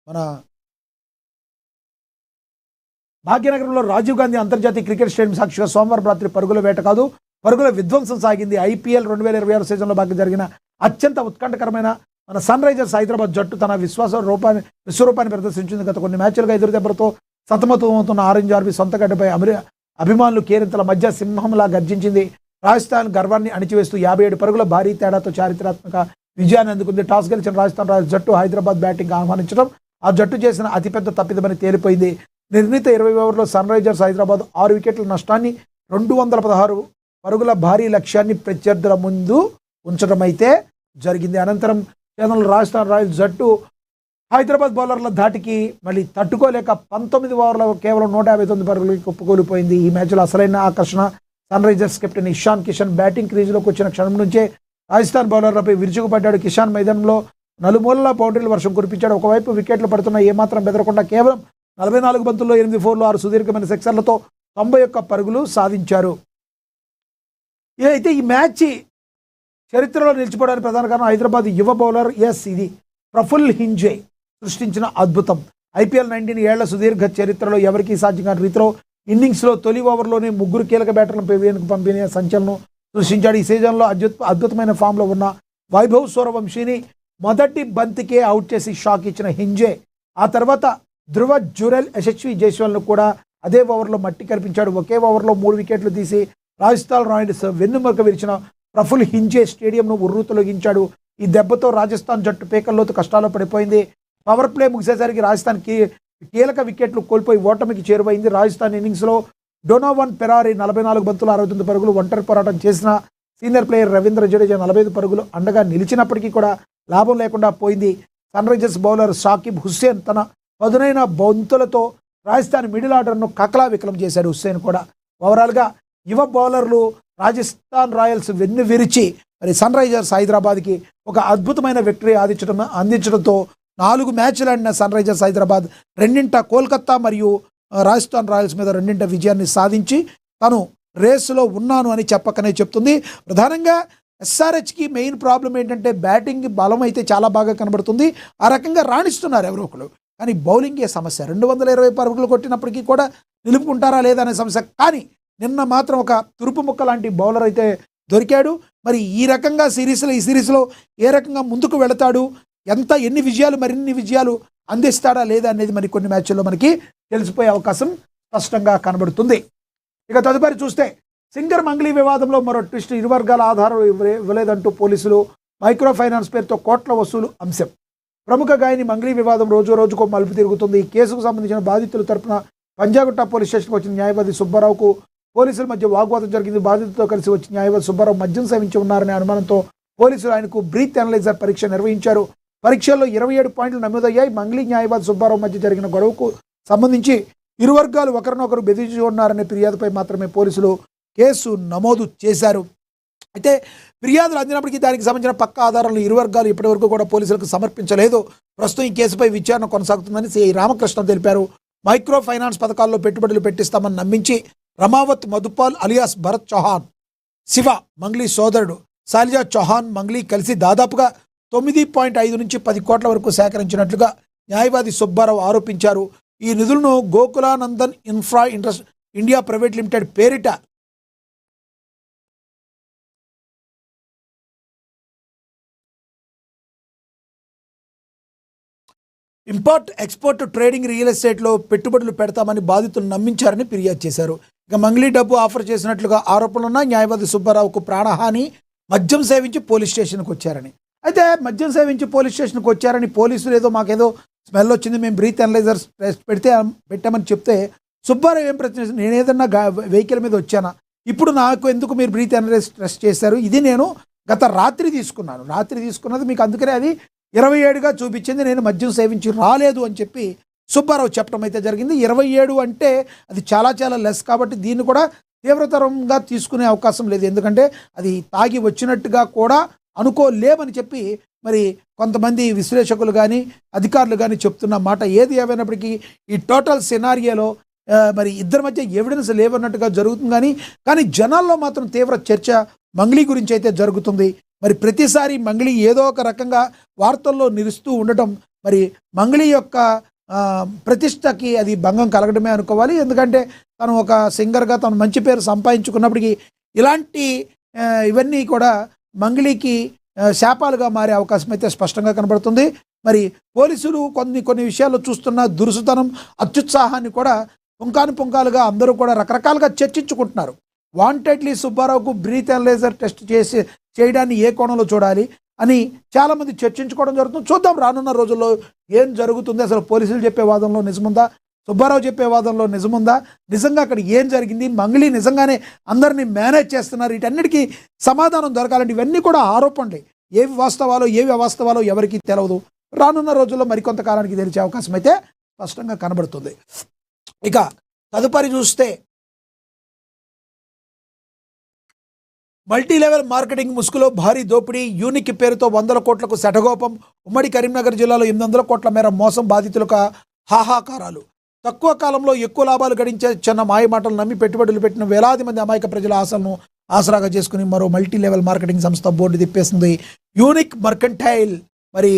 మన భాగ్యనగరంలో రాజీవ్ గాంధీ అంతర్జాతీయ క్రికెట్ స్టేడియం సాక్షిగా సోమవారం రాత్రి పరుగుల వేట కాదు, పరుగుల విధ్వంసం సాగింది. ఐపీఎల్ 2026 సీజన్లో భాగంగా జరిగిన అత్యంత ఉత్కంఠకరమైన మన సన్ రైజర్స్ హైదరాబాద్ జట్టు తన విశ్వరూపాన్ని ప్రదర్శించింది. గత కొన్ని మ్యాచ్లుగా ఎదురు దెబ్బలతో సతమతమవుతున్న ఆరెంజ్ ఆర్మీ సొంత గడ్డపై అభిమానులు కేరింతల మధ్య సింహంలా గర్జించింది. రాజస్థాన్ గర్వాన్ని అణిచివేస్తూ 57 పరుగుల భారీ తేడాతో చారిత్రాత్మక విజయాన్ని అందుకుంది. టాస్ గెలిచిన రాజస్థాన్ రాయల్స్ జట్టు హైదరాబాద్ బ్యాటింగ్ ఆహ్వానించడం ఆ జట్టు చేసిన అతిపెద్ద తప్పిదమని తేలిపోయింది. నిర్ణీత 20 ఓవర్లో సన్ రైజర్స్ హైదరాబాద్ 6 వికెట్ల నష్టాన్ని 216 పరుగుల భారీ లక్ష్యాన్ని ప్రత్యర్థుల ముందు ఉంచడం అయితే జరిగింది. అనంతరం రాజస్థాన్ రాయల్స్ జట్టు హైదరాబాద్ బౌలర్ల ధాటికి మళ్ళీ తట్టుకోలేక 19 ఓవర్లో కేవలం 159 పరుగులకి కుప్పకూలిపోయింది. ఈ మ్యాచ్లో అసలైన ఆకర్షణ Sunrisers captain Ishan Kishan batting క్రీజులోకి వచ్చిన క్షణం నుంచే రాజస్థాన్ బౌలర్లపై విరుచుకుపడ్డాడు. కిషాన్ మైదానంలో నలుమూలల బౌండరీల వర్షం కురిపించాడు. ఒకవైపు వికెట్లు పడుతున్న ఏమాత్రం బెదరకుండా కేవలం 44 బంతుల్లో 8 4లు 6 సుదీర్ఘమైన సెక్సర్లతో 91 పరుగులు సాధించారు. అయితే ఈ మ్యాచ్ చరిత్రలో నిలిచిపోవడానికి ప్రధాన కారణం హైదరాబాద్ యువ బౌలర్ ఇది ప్రఫుల్ హింజే సృష్టించిన అద్భుతం. ఐపీఎల్ 19 ఏళ్ల సుదీర్ఘ చరిత్రలో ఎవరికీ సాధ్యం కాని రీతిలో ఇన్నింగ్స్లో తొలి ఓవర్లోనే 3 కీలక బ్యాటర్లను పెవిలియన్కు పంపిన సంచలనం సృష్టించాడు. ఈ సీజన్లో అద్భుతమైన ఫామ్లో ఉన్న వైభవ్ సూర్యవంశీని మొదటి బంతికే అవుట్ చేసి షాక్ ఇచ్చిన హింజే ఆ తర్వాత ధ్రువ జురెల్, యశస్వి జైస్వాల్ను కూడా అదే ఓవర్లో మట్టి కనిపించాడు. ఒకే ఓవర్లో 3 వికెట్లు తీసి రాజస్థాన్ రాయల్స్ వెన్నుముక విరిచిన ప్రఫుల్ హింజే స్టేడియంను ఉర్రూతొలగించాడు. ఈ దెబ్బతో రాజస్థాన్ జట్టు పేకల్లోతు కష్టాల్లో పడిపోయింది. పవర్ ప్లే ముగిసేసరికి రాజస్థాన్ కీలక వికెట్లు కోల్పోయి ఓటమికి చేరువైంది. రాజస్థాన్ ఇన్నింగ్స్లో డొనోవన్ పెరారీ 44 బంతులు 69 పరుగులు ఒంటరి పోరాటం చేసిన సీనియర్ ప్లేయర్ రవీంద్ర జడేజా 45 పరుగులు అండగా నిలిచినప్పటికీ కూడా లాభం లేకుండా పోయింది. Sunrisers bowler Shakib Hussain తన పదునైన బంతులతో రాజస్థాన్ మిడిల్ ఆర్డర్ను కకలావికలం చేశాడు. హుస్సేన్ కూడా ఓవరాల్గా యువ బౌలర్లు రాజస్థాన్ రాయల్స్ వెన్ను విరిచి మరి సన్ రైజర్స్ హైదరాబాద్కి ఒక అద్భుతమైన విక్టరీ అందించడంతో 4 మ్యాచ్లు ఆడిన సన్ రైజర్స్ హైదరాబాద్ 2 కోల్కతా మరియు రాజస్థాన్ రాయల్స్ మీద 2 విజయాన్ని సాధించి తను రేసులో ఉన్నాను అని చెప్పకనే చెప్తుంది. ప్రధానంగా ఎస్ఆర్హెచ్కి మెయిన్ ప్రాబ్లం ఏంటంటే బ్యాటింగ్ బలం అయితే చాలా బాగా కనబడుతుంది, ఆ రకంగా రాణిస్తున్నారు ఎవరో ఒకరు, కానీ బౌలింగే సమస్య. 220 పరుగులు కొట్టినప్పటికీ కూడా నిలుపుకుంటారా లేదా అనే సమస్య. కానీ నిన్న మాత్రం ఒక తురుపు ముక్క లాంటి బౌలర్ అయితే దొరికాడు. మరి ఈ రకంగా ఈ సిరీస్లో ఏ రకంగా ముందుకు వెళతాడు, ఎన్ని విజయాలు మరిన్ని విజయాలు అందిస్తాడా లేదా అనేది మరి కొన్ని మ్యాచ్ల్లో మనకి తెలిసిపోయే అవకాశం స్పష్టంగా కనబడుతుంది. ఇక తదుపరి చూస్తే సింగర్ మంగ్లీ వివాదంలో మరో ట్విస్ట్. ఇరు వర్గాల ఆధారం ఇవ్వలేదంటూ పోలీసులు మైక్రో ఫైనాన్స్ పేరుతో కోట్ల వసూలు అంశం. ప్రముఖ గాయని మంగ్లీ వివాదం రోజుకో మలుపు తిరుగుతుంది. ఈ కేసుకు సంబంధించిన బాధితుల తరపున పంజాగుట్ట పోలీస్ స్టేషన్కి వచ్చిన న్యాయవాది సుబ్బారావుకు పోలీసుల మధ్య వాగ్వాదం జరిగింది. బాధితులతో కలిసి వచ్చిన న్యాయవాది సుబ్బారావు మద్యం సేవించి ఉన్నారనే అనుమానంతో పోలీసులు ఆయనకు బ్రీత్ అనలైజర్ పరీక్ష నిర్వహించారు. పరీక్షల్లో 27 పాయింట్లు నమోదయ్యాయి. మంగ్లీ న్యాయవాది సుబ్బారావు మధ్య జరిగిన గొడవకు సంబంధించి ఇరు వర్గాలు ఒకరినొకరు బెదిరించి ఉన్నారనే ఫిర్యాదుపై మాత్రమే పోలీసులు కేసు నమోదు చేశారు. అయితే ఫిర్యాదులు అందినప్పటికీ దానికి సంబంధించిన పక్క ఆధారాలను ఇరు వర్గాలు ఇప్పటివరకు కూడా పోలీసులకు సమర్పించలేదు. ప్రస్తుతం ఈ కేసుపై విచారణ కొనసాగుతుందని సిఐ రామకృష్ణ తెలిపారు. మైక్రో ఫైనాన్స్ పథకాల్లో పెట్టుబడులు పెట్టిస్తామని నమ్మించి రమావత్ మధుపాల్ అలియాస్ భరత్ చౌహాన్, శివ మంగ్లీ సోదరుడు శాలిజా చౌహాన్ మంగ్లీ కలిసి దాదాపుగా 9.5 నుంచి 10 కోట్ల వరకు సేకరించినట్లుగా న్యాయవాది సుబ్బారావు ఆరోపించారు. ఈ నిధులను గోకులానందన్ ఇన్ఫ్రా ఇండియా ప్రైవేట్ లిమిటెడ్ పేరిట ఇంపోర్ట్ ఎక్స్పోర్ట్ ట్రేడింగ్ రియల్ ఎస్టేట్లో పెట్టుబడులు పెడతామని బాధితులు నమ్మించారని ఫిర్యాదు చేశారు. ఇక మంగ్లీ డబ్బు ఆఫర్ చేసినట్లుగా ఆరోపణలున్న న్యాయవాది సుబ్బారావుకు ప్రాణహాని, మద్యం సేవించి పోలీస్ స్టేషన్కి వచ్చారని. అయితే మద్యం సేవించి పోలీస్ స్టేషన్కి వచ్చారని పోలీసులు ఏదో మాకేదో స్మెల్ వచ్చింది, మేము బ్రీత్ అనలైజర్ టెస్ట్ పెట్టామని చెప్తే సుబ్బారావు ఏం ప్రశ్న, నేను ఏదన్నా వెహికల్ మీద వచ్చానా, ఇప్పుడు నాకు ఎందుకు మీరు బ్రీత్ అనలైజర్ టెస్ట్ చేశారు, ఇది నేను గత రాత్రి తీసుకున్నది మీకు, అందుకనే అది 27గా చూపించింది, నేను మద్యం సేవించి రాలేదు అని చెప్పి సుబ్బారావు చెప్పడం అయితే జరిగింది. 27 అంటే అది చాలా చాలా లెస్, కాబట్టి దీన్ని కూడా తీవ్రతరంగా తీసుకునే అవకాశం లేదు, ఎందుకంటే అది తాగి వచ్చినట్టుగా కూడా అనుకోలేమని చెప్పి మరి కొంతమంది విశ్లేషకులు కానీ అధికారులు కానీ చెప్తున్న మాట. ఏది ఏమైనప్పటికీ ఈ టోటల్ సినారియోలో మరి ఇద్దరి మధ్య ఎవిడెన్స్ లేవన్నట్టుగా జరుగుతుంది. కానీ జనాల్లో మాత్రం తీవ్ర చర్చ మంగ్లీ గురించి అయితే జరుగుతుంది. మరి ప్రతిసారి మంగ్లీ ఏదో ఒక రకంగా వార్తల్లో నిలుస్తూ ఉండటం మరి మంగ్లీ యొక్క ప్రతిష్టకి అది భంగం కలగడమే అనుకోవాలి. ఎందుకంటే తను ఒక సింగర్గా తను మంచి పేరు సంపాదించుకున్నప్పటికీ ఇలాంటి ఇవన్నీ కూడా మంగ్లీకి శాపాలుగా మారే అవకాశం అయితే స్పష్టంగా కనబడుతుంది. మరి పోలీసులు కొన్ని విషయాల్లో చూస్తున్న దురుసుతనం, అత్యుత్సాహాన్ని కూడా పుంకాలుగా అందరూ కూడా రకరకాలుగా చర్చించుకుంటున్నారు. వాంటెడ్లీ సుబ్బారావుకు బ్రీత్ అనలైజర్ టెస్ట్ చేయడాన్ని ఏ కోణంలో చూడాలి అని చాలామంది చర్చించుకోవడం జరుగుతుంది. చూద్దాం రానున్న రోజుల్లో ఏం జరుగుతుంది, అసలు పోలీసులు చెప్పే వాదనలో నిజముందా, సుబ్బారావు చెప్పే వాదనలో నిజముందా, నిజంగా అక్కడ ఏం జరిగింది, మంగ్లీ నిజంగానే అందరినీ మేనేజ్ చేస్తున్నారు, వీటన్నిటికీ సమాధానం దొరకాలంటే ఇవన్నీ కూడా ఆరోపణలే. ఏవి వాస్తవాలో ఏవి అవాస్తవాలో ఎవరికి తెలియదు. రానున్న రోజుల్లో మరికొంతకాలానికి తెలిసే అవకాశం అయితే స్పష్టంగా కనబడుతుంది. ఇక తదుపరి చూస్తే మల్టీ లెవెల్ మార్కెటింగ్ ముసుగులో భారీ దోపిడీ, యూనిక్ పేరుతో 100 కోట్లకు శటగోపం. ఉమ్మడి కరీంనగర్ జిల్లాలో 800 కోట్ల మేర మోసం, బాధితులకు హాహాకారాలు. తక్కువ కాలంలో ఎక్కువ లాభాలు గడించే చిన్న మాయమాటలు నమ్మి పెట్టుబడులు పెట్టిన వేలాది మంది అమాయక ప్రజల ఆశలను ఆసరాగా చేసుకుని మరో మల్టీ లెవెల్ మార్కెటింగ్ సంస్థ బోర్డు తిప్పేస్తుంది. యూనిక్ మర్కంటైల్ మరి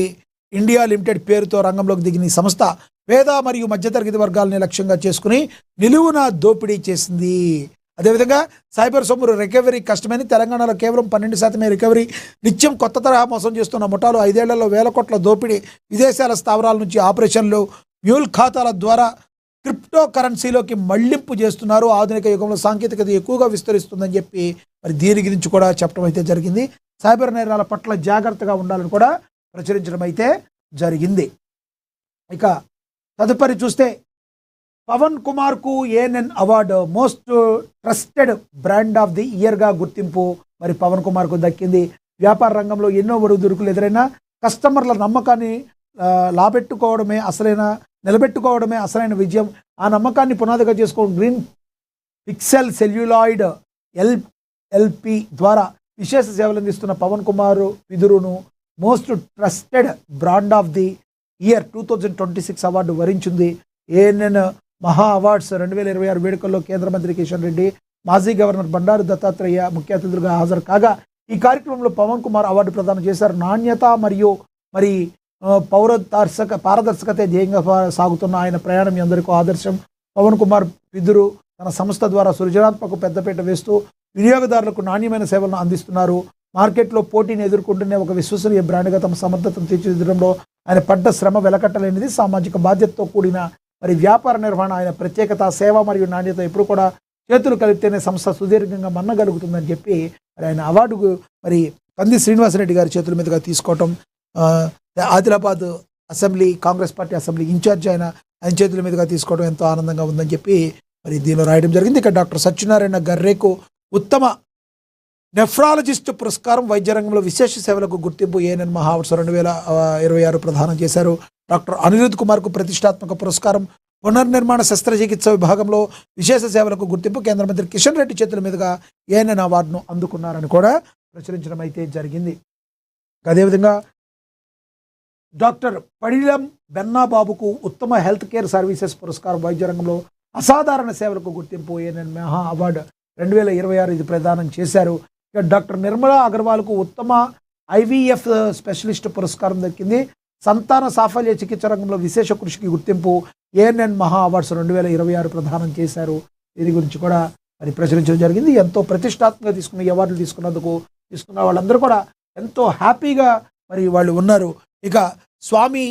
ఇండియా లిమిటెడ్ పేరుతో రంగంలోకి దిగిన ఈ సంస్థ పేద మరియు మధ్యతరగతి వర్గాలని లక్ష్యంగా చేసుకుని నిలువున దోపిడీ చేసింది. అదేవిధంగా సైబర్ సొమ్ము రికవరీ కష్టమని తెలంగాణలో కేవలం 12% రికవరీ. నిత్యం కొత్త తరహా మోసం చేస్తున్న ముఠాలు 5 ఏళ్లలో 1000 కోట్ల దోపిడీ. విదేశాల స్థావరాల నుంచి ఆపరేషన్లు, మ్యూల్ ఖాతాల ద్వారా క్రిప్టో కరెన్సీలోకి మళ్లింపు చేస్తున్నారు. ఆధునిక యుగంలో సాంకేతికత ఎక్కువగా విస్తరిస్తుందని చెప్పి మరి దీని గురించి కూడా చెప్పడం అయితే జరిగింది. సైబర్ నేరాల పట్ల జాగ్రత్తగా ఉండాలని కూడా ప్రచురించడం అయితే జరిగింది. ఇక తదుపరి చూస్తే పవన్ కుమార్కు ANN award most trusted brand of the ఇయర్గా గుర్తింపు మరి పవన్ కుమార్కు దక్కింది. వ్యాపార రంగంలో ఎన్నో ఒడుదుడుకులు ఎదురైనా కస్టమర్ల నమ్మకాన్ని నిలబెట్టుకోవడమే అసలైన విజయం. ఆ నమ్మకాన్ని పునాదిగా చేసుకోవడం గ్రీన్ పిక్సెల్ సెల్యులాయిడ్ ఎల్పి ద్వారా విశేష సేవలు అందిస్తున్న పవన్ కుమార్ విదురును most trusted brand of the year 2026 award వరించింది. ఏఎన్ఎన్ మహా అవార్డ్స్ 2026 వేడుకల్లో కేంద్ర మంత్రి కిషన్ రెడ్డి, మాజీ గవర్నర్ బండారు దత్తాత్రేయ ముఖ్య అతిథులుగా హాజరు కాగా ఈ కార్యక్రమంలో పవన్ కుమార్ అవార్డు ప్రదానం చేశారు. నాణ్యత మరియు పారదర్శకతే ధ్యేయంగా సాగుతున్న ఆయన ప్రయాణం ఎందరికో ఆదర్శం. పవన్ కుమార్ విదురు తన సంస్థ ద్వారా సృజనాత్మక పెద్దపీట వేస్తూ వినియోగదారులకు నాణ్యమైన సేవలను అందిస్తున్నారు. మార్కెట్లో పోటీని ఎదుర్కొంటున్న ఒక విశ్వసనీయ బ్రాండ్గా తమ సమర్థతను తీర్చిదిద్దడంలో ఆయన పడ్డ శ్రమ వెలకట్టలేనిది. సామాజిక బాధ్యతతో కూడిన వ్యాపార నిర్వహణ ఆయన ప్రత్యేకత. సేవ మరియు నాణ్యత ఎప్పుడు కూడా చేతులు కలిపితేనే సంస్థ సుదీర్ఘంగా మన్నగలుగుతుందని చెప్పి ఆయన అవార్డుకు కంది శ్రీనివాసరెడ్డి గారి చేతుల మీదుగా తీసుకోవటం, Adilabad assembly Congress party assembly in-charge ఆయన చేతుల మీదుగా తీసుకోవడం ఎంతో ఆనందంగా ఉందని చెప్పి దీనిలో రాయడం జరిగింది. ఇక డాక్టర్ సత్యనారాయణ గర్రేకు ఉత్తమ నెఫ్రాలజిస్ట్ పురస్కారం, వైద్య రంగంలో విశేష సేవలకు గుర్తింపు ఏఎన్ఎన్ మహా అవార్డ్స్ 2026 ప్రదానం చేశారు. డాక్టర్ అనిరుద్ కుమార్కు ప్రతిష్టాత్మక పురస్కారం, పునర్నిర్మాణ శస్త్రచికిత్స విభాగంలో విశేష సేవలకు గుర్తింపు, కేంద్ర మంత్రి కిషన్ రెడ్డి చేతుల మీదుగా ఏఎన్ఎన్ అవార్డును అందుకున్నారని కూడా ప్రచురించడం అయితే జరిగింది. అదేవిధంగా డాక్టర్ పడిలం బెన్నాబాబుకు ఉత్తమ హెల్త్ కేర్ సర్వీసెస్ పురస్కారం, వైద్య రంగంలో అసాధారణ సేవలకు గుర్తింపు ఏఎన్ఎన్ మహా అవార్డు 2026 ఇది ప్రదానం చేశారు. ఇక డాక్టర్ నిర్మలా అగర్వాల్కు ఉత్తమ ఐవీఎఫ్ స్పెషలిస్ట్ పురస్కారం దక్కింది. సంతాన సాఫల్య చికిత్స రంగంలో విశేష కృషికి గుర్తింపు ఏఎన్ఎన్ మహా అవార్డ్స్ 2026 ప్రదానం చేశారు. దీని గురించి కూడా ప్రచురించడం జరిగింది. ఎంతో ప్రతిష్టాత్మకంగా తీసుకున్న ఈ అవార్డులు తీసుకున్న వాళ్ళందరూ కూడా ఎంతో హ్యాపీగా వాళ్ళు ఉన్నారు. ఇక స్వామి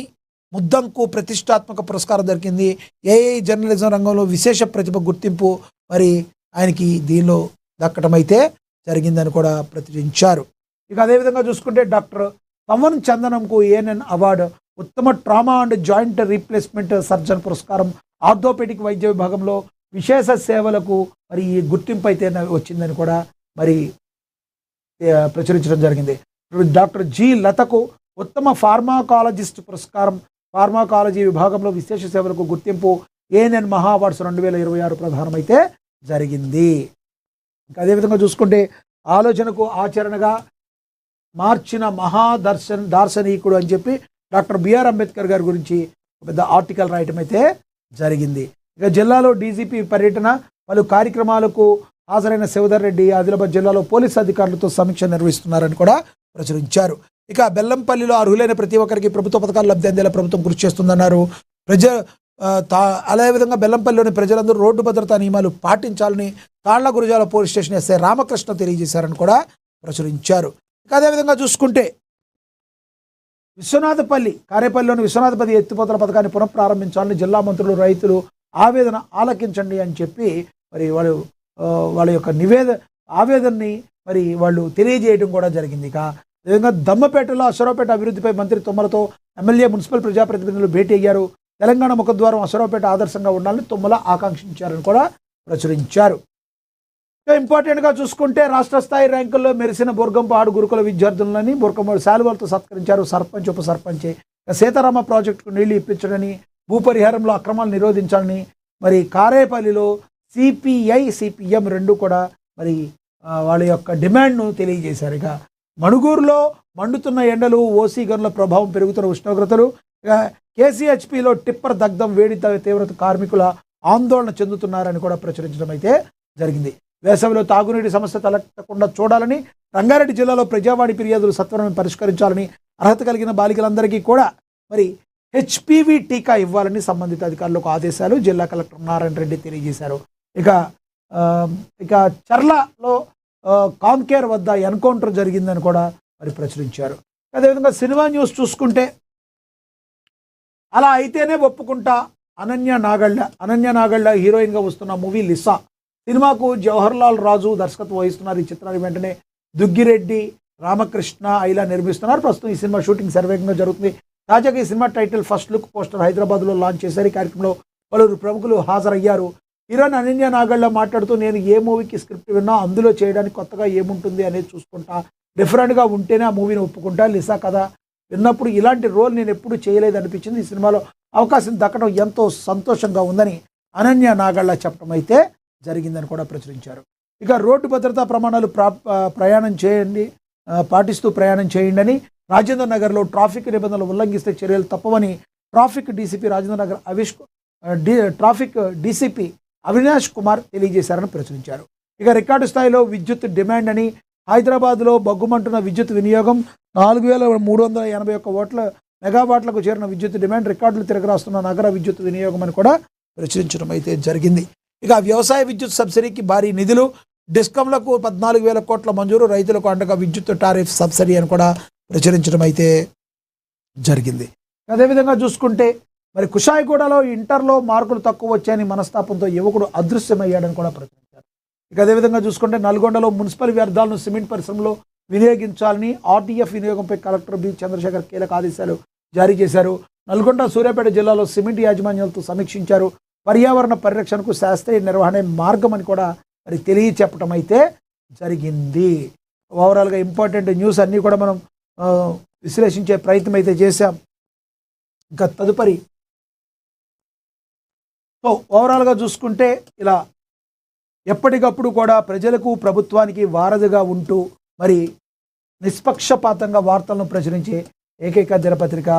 ముద్దంకు ప్రతిష్టాత్మక పురస్కారం దొరికింది. ఏఐ జర్నలిజం రంగంలో విశేష ప్రతిభ గుర్తింపు ఆయనకి దీనిలో దక్కడం అయితే జరిగిందని కూడా ప్రచురించారు. ఇక అదేవిధంగా చూసుకుంటే డాక్టర్ పవన్ చందనంకు ఏఎన్ఎన్ అవార్డు, ఉత్తమ trauma and joint replacement surgeon పురస్కారం, ఆర్థోపెడిక్ వైద్య విభాగంలో విశేష సేవలకు ఈ గుర్తింపు అయితే వచ్చిందని కూడా ప్రచురించడం జరిగింది. డాక్టర్ జి లతకు ఉత్తమ ఫార్మాకాలజిస్ట్ పురస్కారం, ఫార్మాకాలజీ విభాగంలో విశేష సేవలకు గుర్తింపు ఏఎన్ఎన్ మహా అవార్డ్స్ 2026 ప్రదానం అయితే జరిగింది. ఇంకా అదేవిధంగా చూసుకుంటే ఆలోచనకు ఆచరణగా మార్చిన దార్శనికుడు అని చెప్పి డాక్టర్ బిఆర్ అంబేద్కర్ గారి గురించి పెద్ద ఆర్టికల్ రాయటం అయితే జరిగింది. ఇక జిల్లాలో డీజీపీ పర్యటన, పలు కార్యక్రమాలకు హాజరైన శివధర్ రెడ్డి ఆదిలాబాద్ జిల్లాలో పోలీసు అధికారులతో సమీక్ష నిర్వహిస్తున్నారని కూడా ప్రచురించారు. ఇక బెల్లంపల్లిలో అర్హులైన ప్రతి ఒక్కరికి ప్రభుత్వ పథకాలు లబ్ధి అందేలా ప్రభుత్వం కృషి చేస్తుందన్నారు. అదేవిధంగా బెల్లంపల్లిలోని ప్రజలందరూ రోడ్డు భద్రతా నియమాలు పాటించాలని Talla Gurajala police station SI Ramakrishna తెలియజేశారని కూడా ప్రచురించారు. ఇక అదేవిధంగా చూసుకుంటే కారేపల్లిలోని విశ్వనాథపల్లి ఎత్తిపోతల పథకాన్ని పునఃప్రారంభించాలని జిల్లా మంత్రులు, రైతులు ఆవేదన ఆలకించండి అని చెప్పి వాళ్ళ యొక్క ఆవేదనని వాళ్ళు తెలియజేయడం కూడా జరిగింది. ఇక అదేవిధంగా దమ్మపేటలో అశ్వరావుపేట అభివృద్ధిపై మంత్రి తుమ్మలతో ఎమ్మెల్యే, మున్సిపల్ ప్రజాప్రతినిధులు భేటీ అయ్యారు. తెలంగాణ ముఖద్వారం అశ్వరావుపేట ఆదర్శంగా ఉండాలని తుమ్మల ఆకాంక్షించారని కూడా ప్రచురించారు. ఇంపార్టెంట్గా చూసుకుంటే రాష్ట్ర స్థాయి ర్యాంకుల్లో మెరిసిన బుర్గంపాడు గురుకుల విద్యార్థులని బుర్గంపాడు శాలువాలతో సత్కరించారు సర్పంచ్, ఉప సర్పంచ్. సీతారామ ప్రాజెక్టుకు నీళ్లు ఇప్పించడని, భూపరిహారంలో అక్రమాలు నిరోధించాలని కారేపల్లిలో సిపిఐ, సిపిఎం రెండు కూడా వాళ్ళ యొక్క డిమాండ్ను తెలియజేశారు. ఇక మణుగూరులో మండుతున్న ఎండలు, ఓసీ గనుల ప్రభావం, పెరుగుతున్న ఉష్ణోగ్రతలు. ఇక కేసీహెచ్పిలో టిప్పర్ దగ్ధం, వేడి తీవ్రత, కార్మికుల ఆందోళన చెందుతున్నారని కూడా ప్రచురించడం అయితే జరిగింది. వేసవిలో తాగునీటి సమస్య తలెత్తకుండా చూడాలని, రంగారెడ్డి జిల్లాలో ప్రజావాణి ఫిర్యాదులు సత్వరమే పరిష్కరించాలని, అర్హత కలిగిన బాలికలందరికీ కూడా హెచ్పివి టీకా ఇవ్వాలని సంబంధిత అధికారులకు ఆదేశాలు జిల్లా కలెక్టర్ నారాయణ రెడ్డి తెలియజేశారు. ఇక చర్లలో కాన్కేర్ వద్ద ఎన్కౌంటర్ జరిగిందని కూడా ప్రచురించారు. అదేవిధంగా సినిమా న్యూస్ చూసుకుంటే అలా అయితేనే ఒప్పుకుంటా అనన్య నాగళ్ళ హీరోయిన్గా వస్తున్న మూవీ లిసా సినిమాకు జవహర్లాల్ రాజు దర్శకత్వం వహిస్తున్నారు. ఈ చిత్రాన్ని వెంటనే దుగ్గిరెడ్డి, రామకృష్ణ ఇలా నిర్మిస్తున్నారు. ప్రస్తుతం ఈ సినిమా షూటింగ్ శరవేగంగా జరుగుతుంది. తాజాగా ఈ cinema title, first look poster హైదరాబాద్లో లాంచ్ చేశారు. ఈ కార్యక్రమంలో పలువురు ప్రముఖులు హాజరయ్యారు. హీరోయిన్ అనన్య నాగళ్ళ మాట్లాడుతూ, నేను ఏ మూవీకి స్క్రిప్ట్ విన్నా అందులో చేయడానికి కొత్తగా ఏముంటుంది అనేది చూసుకుంటా, డిఫరెంట్గా ఉంటేనే ఆ మూవీని ఒప్పుకుంటా. లిసా కథ విన్నప్పుడు ఇలాంటి రోల్ నేను ఎప్పుడు చేయలేదనిపించింది. ఈ సినిమాలో అవకాశం దక్కడం ఎంతో సంతోషంగా ఉందని అనన్య నాగళ్ళ చెప్పడం అయితే జరిగిందని కూడా ప్రచురించారు. ఇక రోడ్డు భద్రతా ప్రమాణాలు ప్రయాణం చేయండి, పాటిస్తూ ప్రయాణం చేయండి అని, రాజేంద్ర నగర్లో ట్రాఫిక్ నిబంధనలు ఉల్లంఘిస్తే చర్యలు తప్పవని traffic DCP Rajendra Nagar traffic DCP Avinash Kumar తెలియజేశారని ప్రచురించారు. ఇక రికార్డు స్థాయిలో విద్యుత్ డిమాండ్ అని, హైదరాబాద్లో బగ్గుమంటున్న విద్యుత్ వినియోగం 4381 మెగావాట్లకు చేరిన విద్యుత్ డిమాండ్, రికార్డులు తిరగరాస్తున్న నగర విద్యుత్ వినియోగం అని కూడా ప్రచురించడం అయితే జరిగింది. ఇక వ్యవసాయ విద్యుత్ సబ్సిడీకి భారీ నిధులు, డిస్కంలకు 14,000 కోట్ల మంజూరు, రైతులకు అండగా విద్యుత్ టారిఫ్ సబ్సిడీ అని కూడా ప్రచురించడం అయితే జరిగింది. అదేవిధంగా చూసుకుంటే మరి కుషాయిగూడలో ఇంటర్లో మార్కులు తక్కువ వచ్చాయని మనస్తాపంతో యువకుడు అదృశ్యమయ్యాడని కూడా ప్రచురించారు. ఇక అదేవిధంగా చూసుకుంటే నల్గొండలో మున్సిపల్ వ్యర్థాలను సిమెంట్ పరిశ్రమలో వినియోగించాలని ఆర్టీఎఫ్ వినియోగంపై కలెక్టర్ బి చంద్రశేఖర్ కీలక ఆదేశాలు జారీ చేశారు. నల్గొండ, సూర్యాపేట జిల్లాలో సిమెంట్ యాజమాన్యాలతో సమీక్షించారు. పర్యావరణ పరిరక్షణకు శాస్త్రీయ నిర్వహణ మార్గం అని కూడా మరి తెలియచెప్పటం అయితే జరిగింది. ఓవరాల్గా ఇంపార్టెంట్ న్యూస్ అన్నీ కూడా మనం విశ్లేషించే ప్రయత్నం అయితే చేశాం. ఇంకా తదుపరి ఓవరాల్గా చూసుకుంటే ఇలా ఎప్పటికప్పుడు కూడా ప్రజలకు ప్రభుత్వానికి వారధిగా ఉంటూ మరి నిష్పక్షపాతంగా వార్తలను ప్రచురించే ఏకైక దినపత్రిక